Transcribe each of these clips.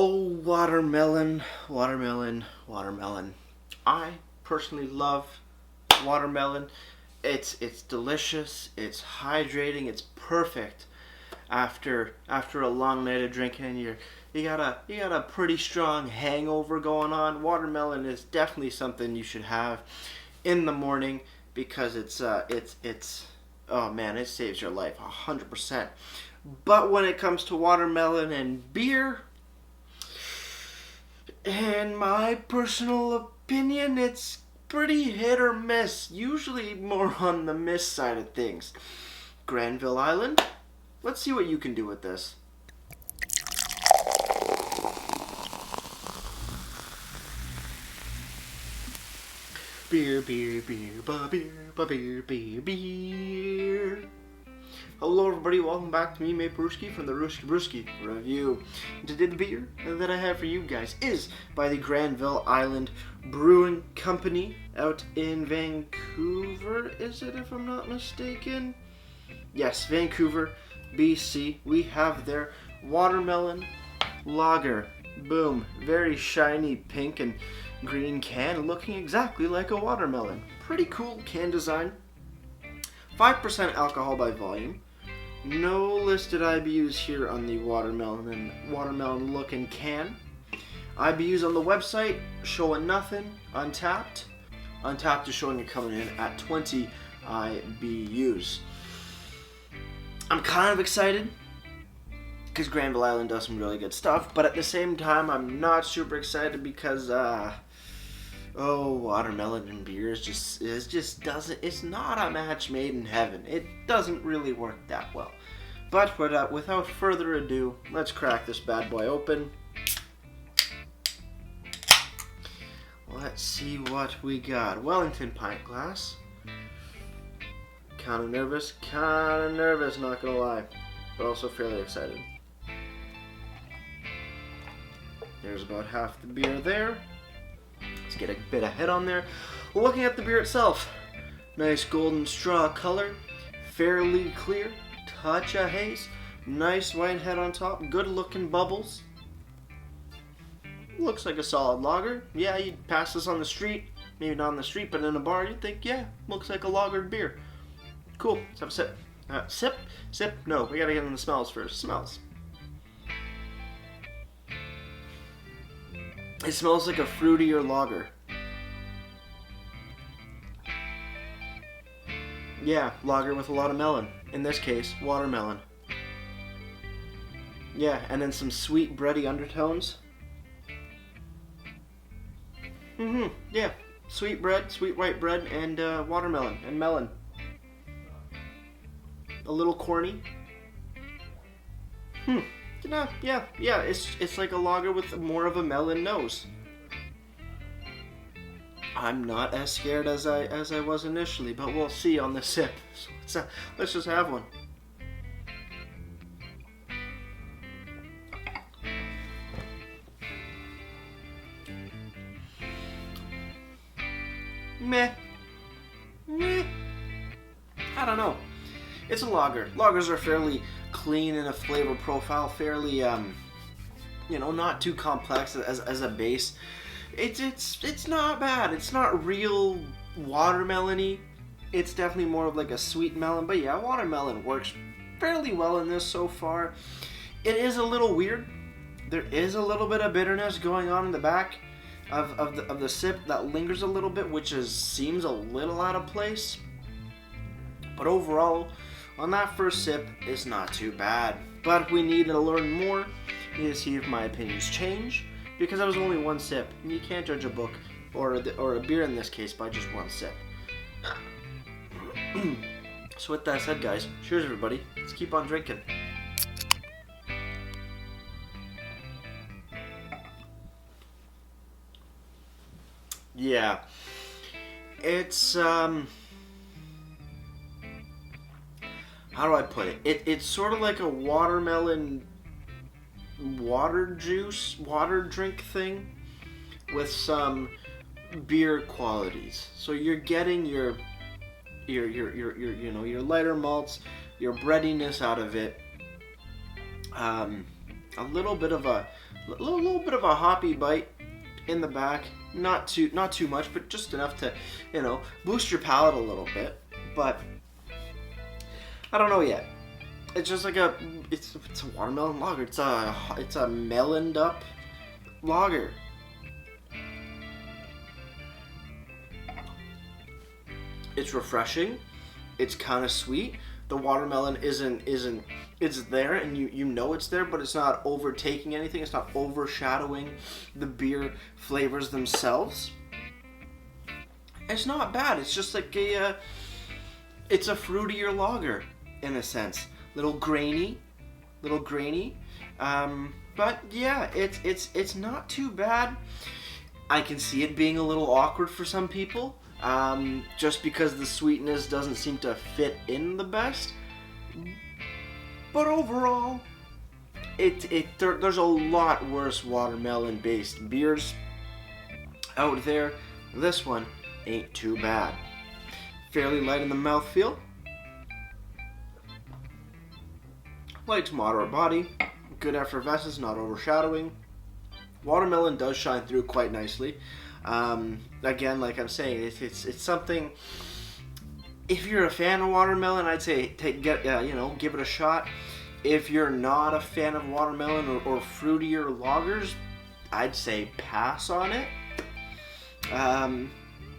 Oh, watermelon, watermelon, watermelon. I personally love watermelon. It's delicious. It's hydrating. It's perfect after a long night of drinking. And you got a pretty strong hangover going on. Watermelon is definitely something you should have in the morning because it's oh man, it saves your life 100%. But when it comes to watermelon and beer, in my personal opinion, it's pretty hit or miss. Usually more on the miss side of things. Granville Island, let's see what you can do with this. Beer, beer, beer, ba beer, ba beer, beer, beer. Hello everybody, welcome back to me, Brewski from the Rooski Brewski Review. Today the beer that I have for you guys is by the Granville Island Brewing Company out in Vancouver, is it, if I'm not mistaken? Yes, Vancouver, BC. We have their watermelon lager. Boom. Very shiny pink and green can, looking exactly like a watermelon. Pretty cool can design. 5% alcohol by volume. No listed IBUs here on the watermelon looking can. IBUs on the website showing nothing. Untapped. Untapped is showing it coming in at 20 IBUs. I'm kind of excited because Granville Island does some really good stuff, but at the same time I'm not super excited because watermelon and beer just doesn't, it's not a match made in heaven. It doesn't really work that well. But without further ado, let's crack this bad boy open. Let's see what we got. Wellington pint glass. Kinda nervous, not gonna lie, but also fairly excited. There's about half the beer there. Let's get a bit of head on there. Looking at the beer itself, nice golden straw color, fairly clear, touch of haze, nice white head on top, good looking bubbles. Looks like a solid lager. Yeah, you'd pass this on the street, maybe not on the street, but in a bar, you'd think, yeah, looks like a lagered beer. Cool, let's have a sip. Sip? No, we gotta get on the smells first. Smells. It smells like a fruitier lager. Yeah, lager with a lot of melon. In this case, watermelon. Yeah, and then some sweet bready undertones. Yeah, sweet bread, sweet white bread, and watermelon and melon. A little corny. Yeah, it's like a lager with more of a melon nose. I'm not as scared as I was initially, but we'll see on the sip. So let's just have one. Meh. I don't know. It's a lager. Lagers are fairly clean in a flavor profile, fairly not too complex as a base. It's not bad. It's not real watermelon-y. It's definitely more of like a sweet melon, but yeah, watermelon works fairly well in this so far. It is a little weird. There is a little bit of bitterness going on in the back of the sip that lingers a little bit, which seems a little out of place. But overall, on that first sip, it's not too bad. But we need to learn more. We need to see if my opinions change, because that was only one sip. And you can't judge a book or a beer in this case by just one sip. So with that said, guys, cheers everybody. Let's keep on drinking. Yeah. It's how do I put it? It's sort of like a watermelon water drink thing with some beer qualities. So you're getting your lighter malts, your breadiness out of it. A little bit of a hoppy bite in the back. Not too much, but just enough to, boost your palate a little bit. But I don't know yet. It's just like it's a watermelon lager. It's a meloned up lager. It's refreshing. It's kind of sweet. The watermelon isn't. It's there, and you know it's there, but it's not overtaking anything. It's not overshadowing the beer flavors themselves. It's not bad. It's just like it's a fruitier lager in a sense. Little grainy. But yeah, it's not too bad. I can see it being a little awkward for some people. Just because the sweetness doesn't seem to fit in the best. But overall, there's a lot worse watermelon-based beers out there. This one ain't too bad. Fairly light in the mouthfeel. Light to moderate body. Good effervescence, not overshadowing. Watermelon does shine through quite nicely. Again, like I'm saying, it's something. If you're a fan of watermelon, I'd say give it a shot. If you're not a fan of watermelon or fruitier lagers, I'd say pass on it.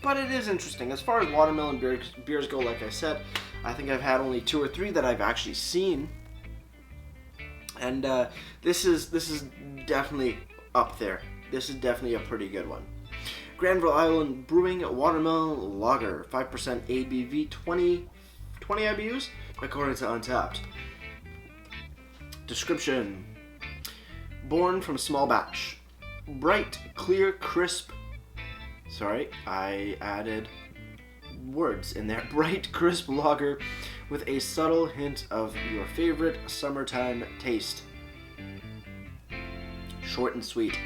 But it is interesting. As far as watermelon beers go, like I said, I think I've had only 2 or 3 that I've actually seen, and this is definitely up there. This is definitely a pretty good one. Granville Island Brewing Watermelon Lager, 5% ABV, 20 IBUs, according to Untapped. Description: born from small batch, bright, clear, crisp. Sorry, I added words in there. Bright, crisp lager with a subtle hint of your favorite summertime taste. Short and sweet.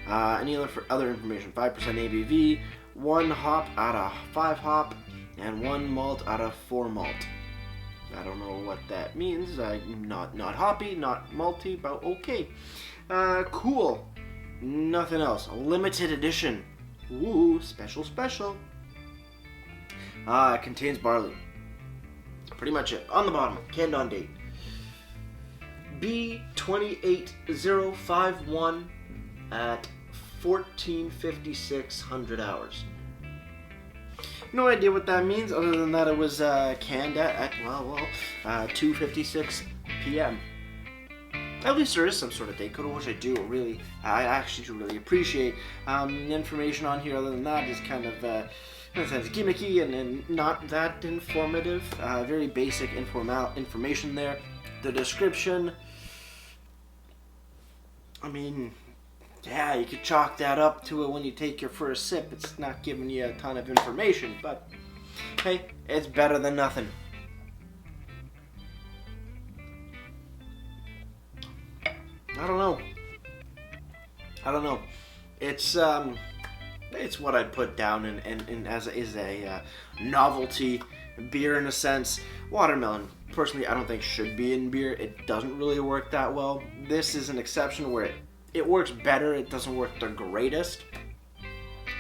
Any other information? 5% ABV, 1 hop out of 5 hop, and 1 malt out of 4 malt. I don't know what that means. Not hoppy, not malty, but okay. Cool. Nothing else. Limited edition. Ooh, special. It contains barley. Pretty much it. On the bottom, canned on date. B28051 at 14:56 hours. No idea what that means, other than that it was canned at 2:56 p.m. At least there is some sort of date code, which I actually do really appreciate. The information on here, other than that, is kind of in a sense gimmicky and not that informative. Very basic information there. The description, I mean, yeah, you could chalk that up to it when you take your first sip. It's not giving you a ton of information, but hey, it's better than nothing. I don't know. It's what I'd put down in as a novelty beer in a sense. Watermelon, personally, I don't think should be in beer. It doesn't really work that well. This is an exception where it works better. It doesn't work the greatest,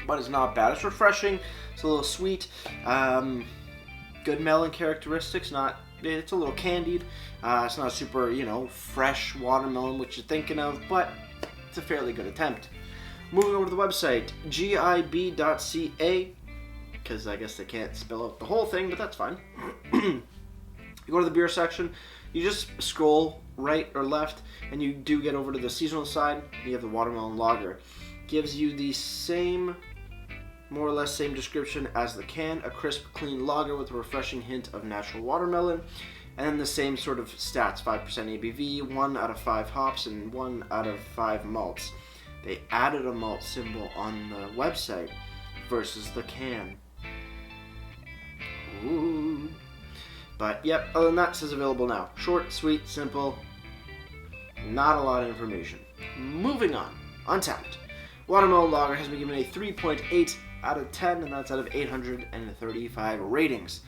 but it's not bad. It's refreshing. It's a little sweet. Good melon characteristics. It's a little candied. It's not super, fresh watermelon, which you're thinking of, but it's a fairly good attempt. Moving over to the website, gib.ca, because I guess they can't spell out the whole thing, but that's fine. You go to the beer section, you just scroll right or left, and you do get over to the seasonal side. You have the watermelon lager. Gives you the more or less same description as the can, a crisp, clean lager with a refreshing hint of natural watermelon, and the same sort of stats, 5% ABV, 1 out of 5 hops, and 1 out of 5 malts. They added a malt symbol on the website versus the can. Ooh. But yep, other than that, it says available now. Short, sweet, simple, not a lot of information. Moving on, Untapped. Watermelon Lager has been given a 3.8 out of 10, and that's out of 835 ratings.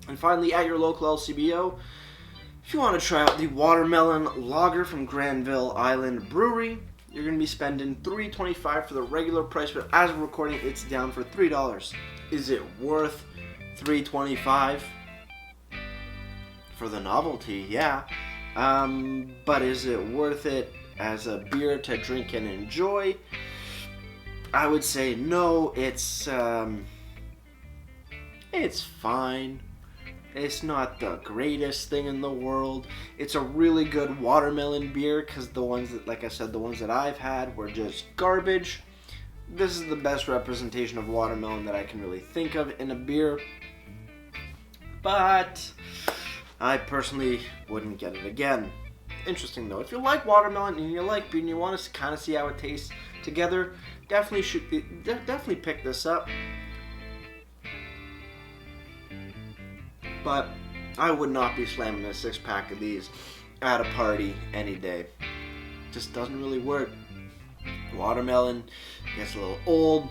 And finally, at your local LCBO, If you want to try out the watermelon lager from Granville Island Brewery, you're going to be spending $3.25 for the regular price, but as we're recording, it's down for $3. Is it worth $3.25? For the novelty, yeah. But is it worth it as a beer to drink and enjoy? I would say no. It's fine. It's not the greatest thing in the world. It's a really good watermelon beer because the ones that, like I said, the ones that I've had were just garbage. This is the best representation of watermelon that I can really think of in a beer. But I personally wouldn't get it again. Interesting though. If you like watermelon and you like beer and you want to kind of see how it tastes together, definitely pick this up. But I would not be slamming a 6-pack of these at a party any day. Just doesn't really work. Watermelon gets a little old.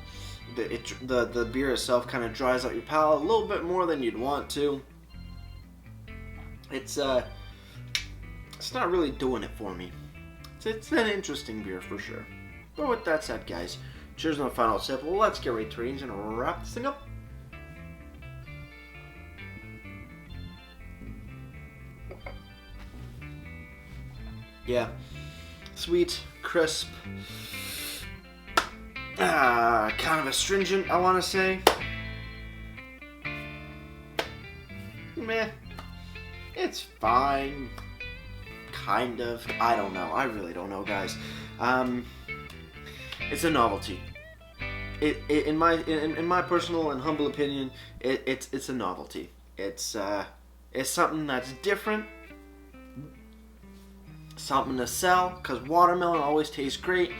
The beer itself kind of dries out your palate a little bit more than you'd want to. It's not really doing it for me. It's an interesting beer for sure. But with that said, guys, cheers on the final sip. Let's get right to ratings and wrap this thing up. Yeah, sweet, crisp, kind of astringent, I want to say. Meh, it's fine, kind of. I don't know. I really don't know, guys. It's a novelty. In my personal and humble opinion, it's a novelty. It's something that's different. Something to sell, because watermelon always tastes great,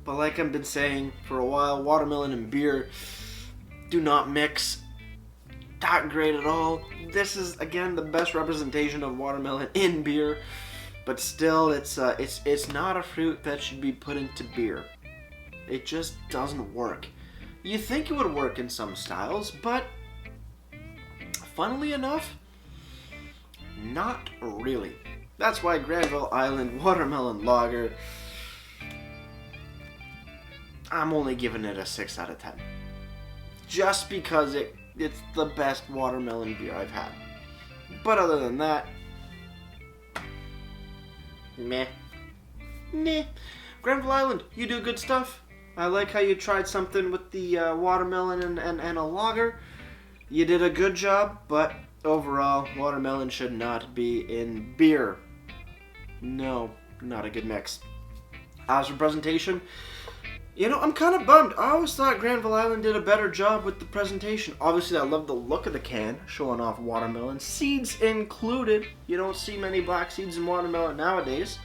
but like I've been saying for a while, watermelon and beer do not mix that great at all. This is again the best representation of watermelon in beer, but still it's not a fruit that should be put into beer. It just doesn't work. You think it would work in some styles, but funnily enough, not really. That's why Granville Island Watermelon Lager, I'm only giving it a 6 out of 10. Just because it's the best watermelon beer I've had. But other than that, meh. Granville Island, you do good stuff. I like how you tried something with the watermelon and a lager. You did a good job, but overall, watermelon should not be in beer. No, not a good mix. As for presentation, I'm kind of bummed. I always thought Granville Island did a better job with the presentation. Obviously, I love the look of the can, showing off watermelon. Seeds included. You don't see many black seeds in watermelon nowadays.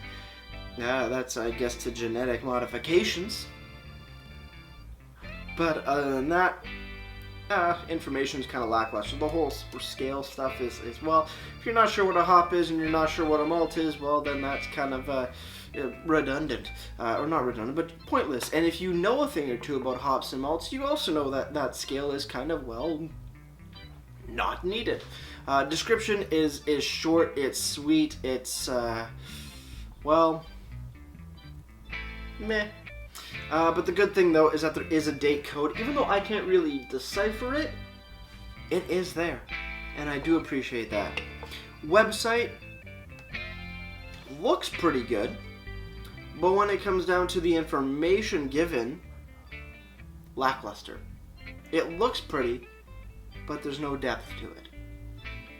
That's, I guess, to genetic modifications. But other than that, information is kind of lackluster. The whole scale stuff is well, if you're not sure what a hop is and you're not sure what a malt is, well, then that's kind of redundant. Or not redundant, but pointless. And if you know a thing or two about hops and malts, you also know that that scale is kind of, well, not needed. Description is short, it's sweet, it's, well, meh. But the good thing, though, is that there is a date code. Even though I can't really decipher it, it is there. And I do appreciate that. Website looks pretty good. But when it comes down to the information given, lackluster. It looks pretty, but there's no depth to it.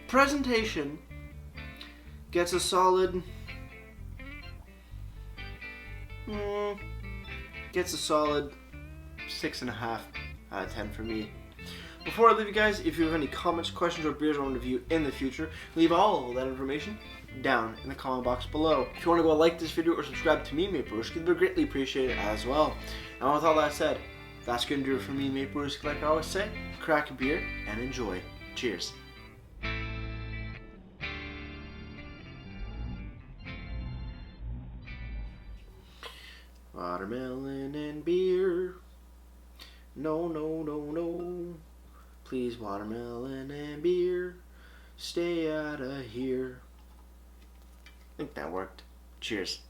Presentation gets a solid... Gets a solid 6.5 out of 10 for me. Before I leave you guys, if you have any comments, questions, or beers I want to review in the future, leave all of that information down in the comment box below. If you want to go like this video or subscribe to me, Mate Brewski, it would be greatly appreciated as well. And with all that said, that's going to do it for me, Mate Brewski. Like I always say, crack a beer and enjoy. Cheers. Watermelon and beer. No, no, no, no. Please, watermelon and beer. Stay out of here. think that worked. Cheers.